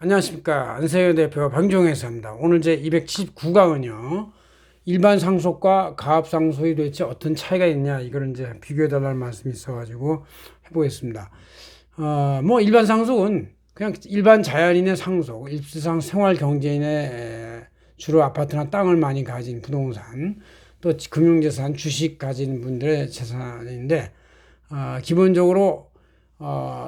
안녕하십니까. 안세현 대표 방종회사입니다. 오늘 제 279강은요. 일반 상속과 가압 상속이 도대체 어떤 차이가 있냐, 이걸 이제 비교해 달라는 말씀이 있어가지고 해보겠습니다. 일반 상속은 그냥 일반 자연인의 상속, 일상 생활 경제인의 주로 아파트나 땅을 많이 가진 부동산, 또 금융재산, 주식 가진 분들의 재산인데, 기본적으로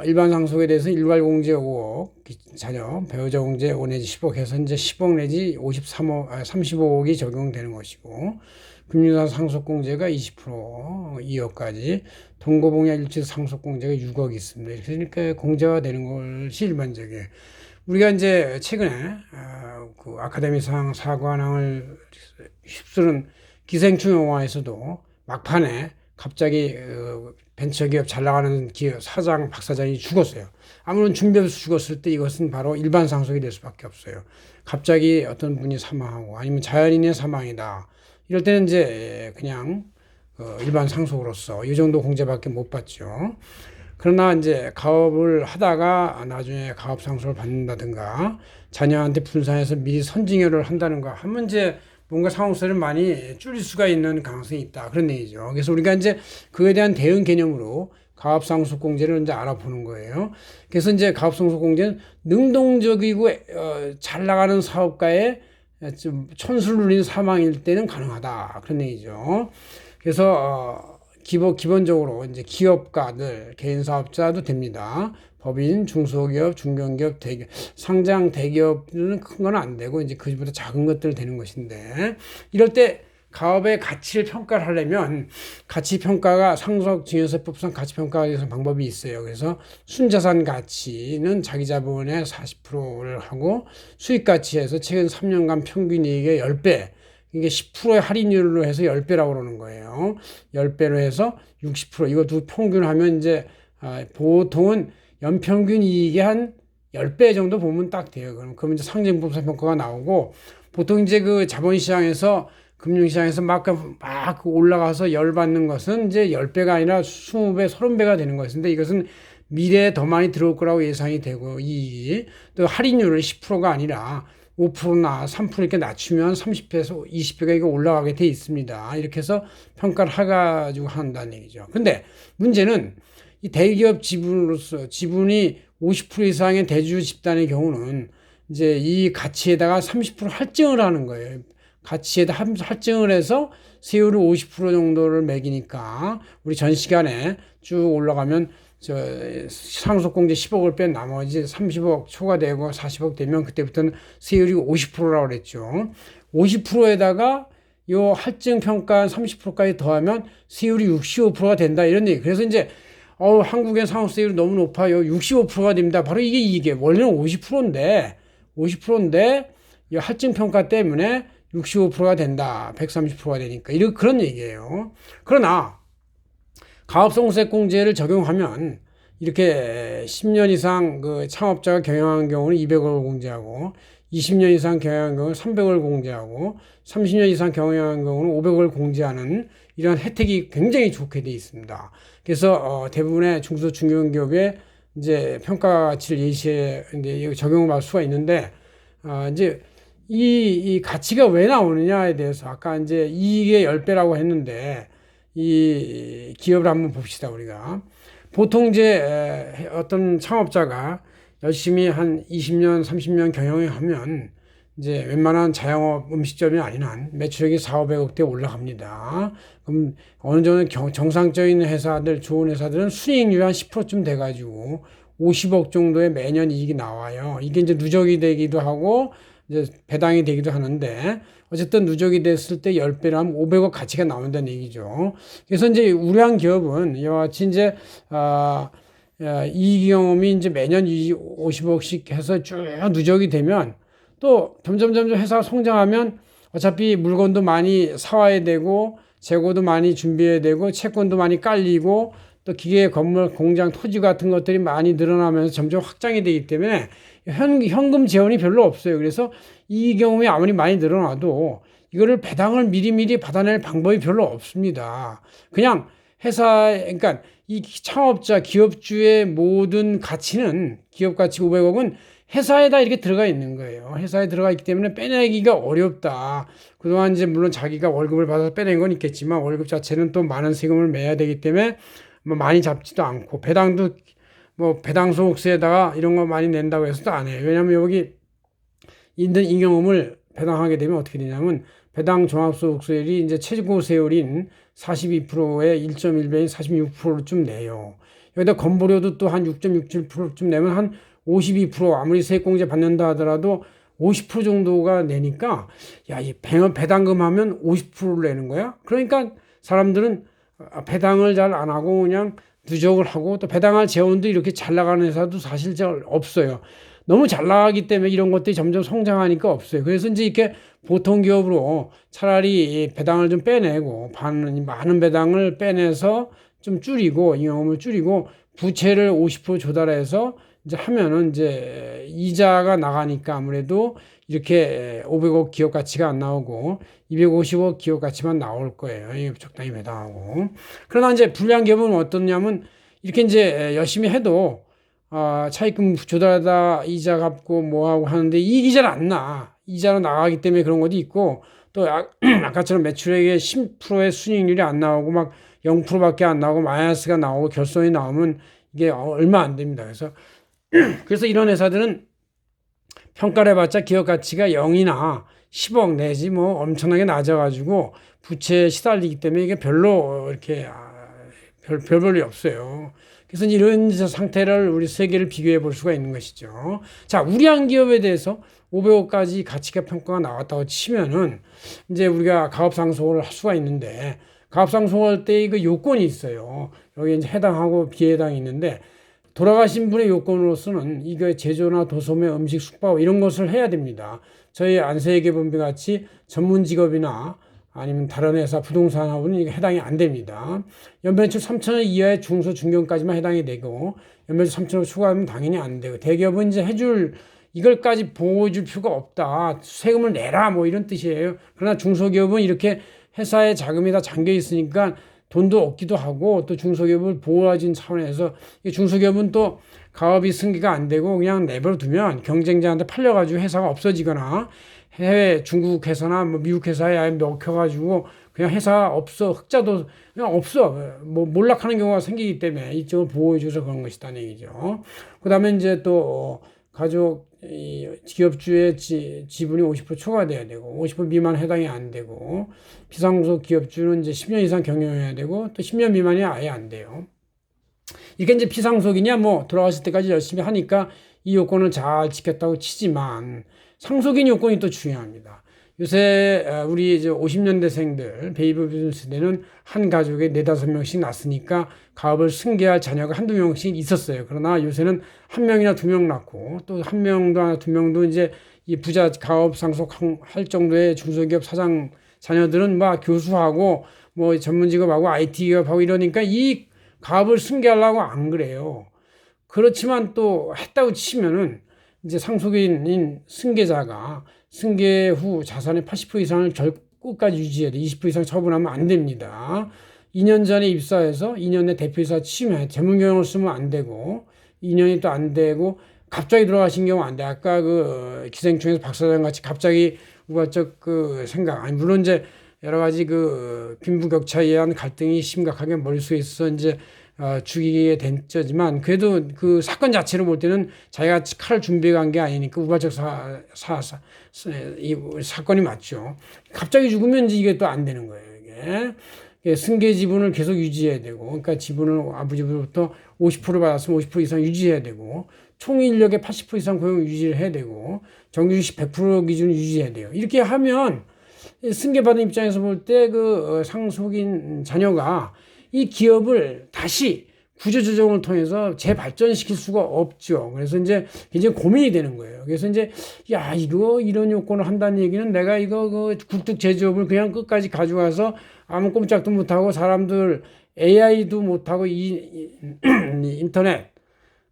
일반 상속에 대해서 일괄 공제 5억, 자녀, 배우자 공제 5 내지 10억 해서 이제 10억 내지 35억이 적용되는 것이고, 금융자 상속 공제가 20%, 2억까지, 동거봉야 일체 상속 공제가 6억 있습니다. 그러니까 공제가 되는 것이 일반적이에요. 우리가 이제 최근에 그 아카데미상 사관왕을 휩쓰는 기생충 영화에서도 막판에 갑자기 벤처기업 잘 나가는 기업 사장, 박 사장이 죽었어요. 아무런 준비 없이 죽었을 때 이것은 바로 일반 상속이 될 수밖에 없어요. 갑자기 어떤 분이 사망하고 아니면 자연인의 사망이다. 이럴 때는 이제 그냥 일반 상속으로서 이 정도 공제밖에 못 받죠. 그러나 이제 가업을 하다가 나중에 가업 상속을 받는다든가 자녀한테 분산해서 미리 선징여를 한다는가 하면 이제 뭔가 상속세를 많이 줄일 수가 있는 가능성이 있다. 그런 얘기죠. 그래서 우리가 이제 그에 대한 대응 개념으로 가압상속공제를 이제 알아보는 거예요. 그래서 이제 가압상속공제는 능동적이고 잘 나가는 사업가의 좀 천수를 누린 사망일 때는 가능하다. 그런 얘기죠. 그래서 기본적으로 이제 기업가들, 개인 사업자도 됩니다. 법인, 중소기업, 중견기업, 대기업, 상장 대기업은 큰 건 안 되고 이제 그보다 작은 것들 되는 것인데, 이럴 때 가업의 가치를 평가를 하려면 가치평가가 상속증여세법상 가치평가에 대해서 방법이 있어요. 그래서 순자산 가치는 자기 자본의 40%를 하고 수익가치에서 최근 3년간 평균이익의 10배, 이게 10%의 할인율로 해서 10배라고 그러는 거예요. 10배로 해서 60%. 이것도 평균하면 이제 보통은 연평균 이익의 한 10배 정도 보면 딱 돼요. 그럼 이제 상징법상 평가가 나오고, 보통 이제 그 자본시장에서 금융시장에서 막 올라가서 열받는 것은 이제 10배가 아니라 20배, 30배가 되는 것인데, 이것은 미래에 더 많이 들어올 거라고 예상이 되고, 이익이 또 할인율을 10%가 아니라 5%나 3% 이렇게 낮추면 30배에서 20배가 이거 올라가게 돼 있습니다. 이렇게 해서 평가를 해가지고 한다는 얘기죠. 근데 문제는 이 대기업 지분으로서 지분이 50% 이상의 대주 집단의 경우는 이제 이 가치에다가 30% 할증을 하는 거예요. 가치에다 할증을 해서 세율을 50% 정도를 매기니까 우리 전 시간에 쭉 올라가면 상속공제 10억을 뺀 나머지 30억 초과되고 40억 되면 그때부터는 세율이 50%라고 그랬죠. 50%에다가 요 할증 평가 30%까지 더하면 세율이 65%가 된다, 이런 얘기. 그래서 이제 한국의 상속세율이 너무 높아요. 65%가 됩니다. 바로 이게 원래는 50%인데 이 할증 평가 때문에 65%가 된다. 130%가 되니까. 그런 얘기예요. 그러나 가업성세공제를 적용하면 이렇게 10년 이상 그 창업자가 경영한 경우는 200억을 공제하고, 20년 이상 경영한 경우는 300억을 공제하고, 30년 이상 경영한 경우는 500억을 공제하는 이런 혜택이 굉장히 좋게 되어 있습니다. 그래서 대부분의 중소 중견기업에 이제 평가 가치를 예시에 이제 적용을 받을 수가 있는데, 이제 이 가치가 왜 나오느냐에 대해서 아까 이제 이익의 10배라고 했는데, 이 기업을 한번 봅시다. 우리가 보통 이제 어떤 창업자가 열심히 한 20년, 30년 경영을 하면 이제 웬만한 자영업 음식점이 아닌 한 매출액이 4,500억대 올라갑니다. 그럼 어느 정도 정상적인 회사들, 좋은 회사들은 순이익률이 한 10%쯤 돼가지고 50억 정도의 매년 이익이 나와요. 이게 이제 누적이 되기도 하고 이제 배당이 되기도 하는데, 어쨌든 누적이 됐을 때 10배를 하면 500억 가치가 나온다는 얘기죠. 그래서 이제 우려한 기업은 이와 같이 이제 이익 경험이 이제 매년 50억씩 해서 쭉 누적이 되면, 또 점점 회사가 성장하면 어차피 물건도 많이 사와야 되고 재고도 많이 준비해야 되고 채권도 많이 깔리고 또 기계, 건물, 공장, 토지 같은 것들이 많이 늘어나면서 점점 확장이 되기 때문에 현금 재원이 별로 없어요. 그래서 이 경우에 아무리 많이 늘어나도 이거를 배당을 미리 받아낼 방법이 별로 없습니다. 그냥 그러니까 이 창업자, 기업주의 모든 가치는, 기업 가치 500억은 회사에다 이렇게 들어가 있는 거예요. 회사에 들어가 있기 때문에 빼내기가 어렵다. 그동안 이제 물론 자기가 월급을 받아서 빼낸 건 있겠지만 월급 자체는 또 많은 세금을 내야 되기 때문에 뭐 많이 잡지도 않고 배당도 뭐 배당소득세에다가 이런 거 많이 낸다고 해서도 안 해요. 왜냐하면 여기 있는 임금을 배당하게 되면 어떻게 되냐면 배당 종합소득세율이 이제 최고 세율인 42%에 1.1배인 46%쯤 내요. 여기다 건보료도 또 한 6.67%쯤 내면 한 52% 아무리 세액공제 받는다 하더라도 50% 정도가 내니까 야, 이 배당금 하면 50%를 내는 거야. 그러니까 사람들은 배당을 잘 안 하고 그냥 누적을 하고 또 배당할 재원도 이렇게 잘 나가는 회사도 사실 잘 없어요. 너무 잘 나가기 때문에 이런 것들이 점점 성장하니까 없어요. 그래서 이제 이렇게 보통 기업으로 차라리 배당을 좀 빼내고 많은 배당을 빼내서 좀 줄이고 임금을 줄이고 부채를 50% 조달해서 이제 하면은 이제 이자가 나가니까 아무래도 이렇게 500억 기업 가치가 안 나오고 250억 기업 가치만 나올 거예요. 적당히 배당하고. 그러나 이제 불량 기업은 어떻냐면 이렇게 이제 열심히 해도 차입금 조달하다 이자 갚고 뭐하고 하는데 이익이 잘 안 나. 이자로 나가기 때문에 그런 것도 있고 또 아까처럼 매출액의 10%의 순이익률이 안 나오고 막 0%밖에 안 나오고 마이너스가 나오고 결손이 나오면 이게 얼마 안 됩니다. 그래서 이런 회사들은 평가를 해봤자 기업 가치가 0이나 10억 내지 뭐 엄청나게 낮아가지고 부채에 시달리기 때문에 이게 별로 이렇게 별볼이 없어요. 그래서 이런 상태를 우리 세계를 비교해 볼 수가 있는 것이죠. 자, 우리한 기업에 대해서 500억까지 가치가 평가가 나왔다고 치면은 이제 우리가 가업상속을 할 수가 있는데 가업상속할 때 그 요건이 있어요. 여기 이제 해당하고 비해당이 있는데 돌아가신 분의 요건으로서는 이거 제조나 도소매, 음식, 숙박 이런 것을 해야 됩니다. 저희 안세계분비 같이 전문 직업이나 아니면 다른 회사 부동산하고는 이게 해당이 안 됩니다. 연매출 3천원 이하의 중소 중견까지만 해당이 되고 연매출 3천원 추가하면 당연히 안 되고 대기업은 이제 해줄 이걸까지 보호해줄 필요가 없다. 세금을 내라 뭐 이런 뜻이에요. 그러나 중소기업은 이렇게 회사의 자금이 다 잠겨 있으니까 돈도 없기도 하고 또 중소기업을 보호하진 차원에서 중소기업은 또 가업이 승계가 안 되고 그냥 내버려 두면 경쟁자한테 팔려가지고 회사가 없어지거나 해외 중국 회사나 뭐 미국 회사에 아예 먹혀가지고 그냥 회사 없어 흑자도 그냥 없어 뭐 몰락하는 경우가 생기기 때문에 이쪽을 보호해줘서 그런 것이다는 얘기죠. 그다음에 이제 또 가족 기업주의 지분이 50% 초과돼야 되고 50% 미만 해당이 안 되고 비상소속 기업주는 이제 10년 이상 경영해야 되고 또 10년 미만이 아예 안 돼요. 이게 이제 비상속이냐 뭐 돌아가실 때까지 열심히 하니까 이 요건을 잘 지켰다고 치지만 상속인 요건이 또 중요합니다. 요새 우리 이제 50년대생들 베이비부터 세대는 한 가족에 4-5명씩 낳았으니까 가업을 승계할 자녀가 한두 명씩 있었어요. 그러나 요새는 한 명이나 2명 낳고 또 한 명도 하나 2명도 이제 이 부자 가업 상속할 정도의 중소기업 사장 자녀들은 막 교수하고 뭐 전문 직업하고 IT 기업하고 이러니까 이 가업을 승계하려고 안 그래요. 그렇지만 또 했다고 치면은 이제 상속인인 승계자가 승계 후 자산의 80% 이상을 끝까지 유지해야 돼. 20% 이상 처분하면 안 됩니다. 2년 전에 입사해서 2년 내 대표이사 취임해. 재무 경영을 쓰면 안 되고 2년이 또 안 되고 갑자기 들어가신 경우 안 돼. 아까 그 기생충에서 박 사장 같이 갑자기 우가적 그 생각 아니 물론 이제 여러 가지 그 빈부격차에 의한 갈등이 심각하게 머릿속에 있어서 이제 죽이게 됐지만 그래도 그 사건 자체로 볼 때는 자기가 칼을 준비해 간 게 아니니까 우발적 이 사건이 맞죠. 갑자기 죽으면 이제 이게 또 안 되는 거예요. 이게 승계 지분을 계속 유지해야 되고 그러니까 지분을 아버지로부터 50% 받았으면 50% 이상 유지해야 되고 총 인력의 80% 이상 고용 유지를 해야 되고 정규직 100% 기준 유지해야 돼요. 이렇게 하면 승계받은 입장에서 볼 때 그 상속인 자녀가 이 기업을 다시 구조조정을 통해서 재발전시킬 수가 없죠. 그래서 이제 굉장히 고민이 되는 거예요. 그래서 이제, 야, 이런 요건을 한다는 얘기는 내가 그 굴뚝 제조업을 그냥 끝까지 가져가서 아무 꼼짝도 못하고 사람들 AI도 못하고 인터넷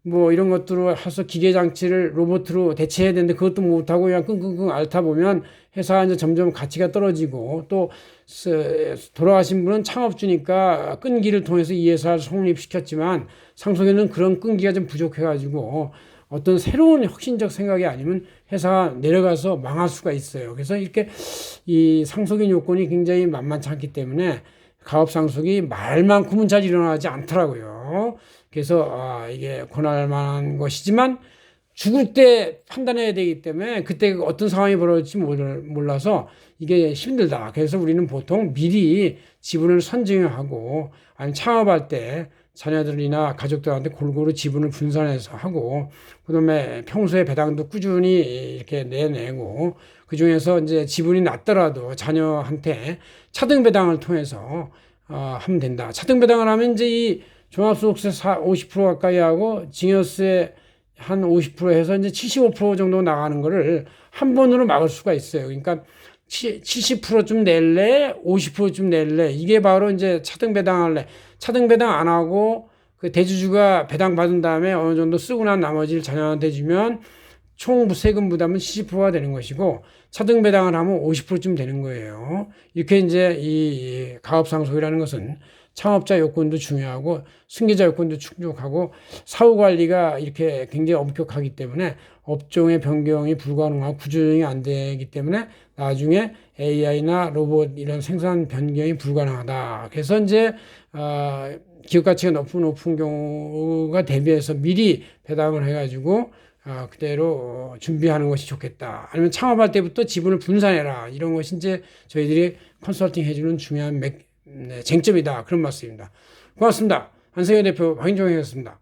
뭐 이런 것들로 해서 기계 장치를 로봇으로 대체해야 되는데 그것도 못하고 그냥 끙끙끙 앓다 보면 회사가 이제 점점 가치가 떨어지고 또 돌아가신 분은 창업주니까 끈기를 통해서 이 회사를 성립시켰지만 상속에는 그런 끈기가 좀 부족해가지고 어떤 새로운 혁신적 생각이 아니면 회사가 내려가서 망할 수가 있어요. 그래서 이렇게 이 상속인 요건이 굉장히 만만치 않기 때문에 가업 상속이 말만큼은 잘 일어나지 않더라고요. 그래서 이게 권할 만한 것이지만 죽을 때 판단해야 되기 때문에 그때 어떤 상황이 벌어질지 몰라서 이게 힘들다. 그래서 우리는 보통 미리 지분을 선정하고 아니면 창업할 때 자녀들이나 가족들한테 골고루 지분을 분산해서 하고 그다음에 평소에 배당도 꾸준히 이렇게 내내고 그중에서 이제 지분이 낮더라도 자녀한테 차등 배당을 통해서 하면 된다. 차등 배당을 하면 이제 이 종합소득세 50% 가까이 하고 증여세 한 50% 해서 이제 75% 정도 나가는 거를 한 번으로 막을 수가 있어요. 그러니까 70%좀 낼래, 50%좀 낼래. 이게 바로 이제 차등 배당할래. 차등 배당 안 하고 그 대주주가 배당 받은 다음에 어느 정도 쓰고 난 나머지를 자녀한테 주면 총 세금 부담은 70%가 되는 것이고 차등 배당을 하면 50%쯤 되는 거예요. 이렇게 이제 이 가업상속이라는 것은 창업자 요건도 중요하고 승계자 요건도 충족하고 사후 관리가 이렇게 굉장히 엄격하기 때문에 업종의 변경이 불가능하고 구조조정이 안 되기 때문에 나중에 AI나 로봇 이런 생산 변경이 불가능하다. 그래서 이제 기업 가치가 높은 경우가 대비해서 미리 배당을 해가지고 그대로 준비하는 것이 좋겠다. 아니면 창업할 때부터 지분을 분산해라. 이런 것이 이제 저희들이 컨설팅 해주는 중요한 쟁점이다. 그런 말씀입니다. 고맙습니다. 한성현 대표 박인종이었습니다.